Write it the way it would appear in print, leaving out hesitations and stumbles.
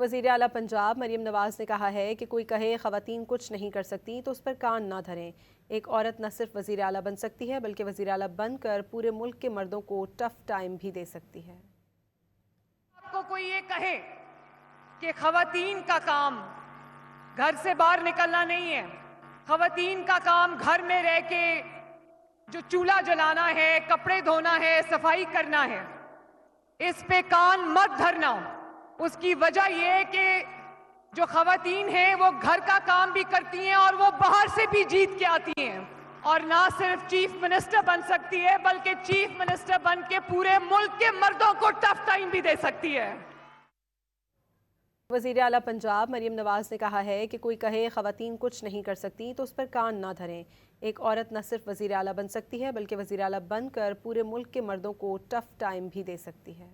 वज़ीर आला पंजाब मरीम नवाज ने कहा है कि कोई कहे ख़वातीन कुछ नहीं कर सकती तो उस पर कान ना धरें। एक औरत न सिर्फ वज़ीर आला बन सकती है बल्कि वज़ीर आला बनकर पूरे मुल्क के मर्दों को टफ टाइम भी दे सकती है। आपको कोई ये कहे कि ख़वातीन का काम घर से बाहर निकलना नहीं है, ख़वातीन का काम घर में रह के जो चूल्हा जलाना है, कपड़े धोना है, सफाई करना है, इस पे कान मत धरना। उसकी वजह यह है कि जो ख़वातीन हैं वो घर का काम भी करती हैं और वो बाहर से भी जीत के आती हैं और ना सिर्फ चीफ मिनिस्टर बन सकती है बल्कि चीफ मिनिस्टर बन के पूरे मुल्क के मर्दों को टफ टाइम भी दे सकती है। वज़ीर आला पंजाब मरीम नवाज ने कहा है कि कोई कहे ख़वातीन कुछ नहीं कर सकती तो उस पर कान ना धरें। एक औरत न सिर्फ वज़ीर आला बन सकती है बल्कि वज़ीर आला बनकर पूरे मुल्क के मर्दों को टफ टाइम भी दे सकती है।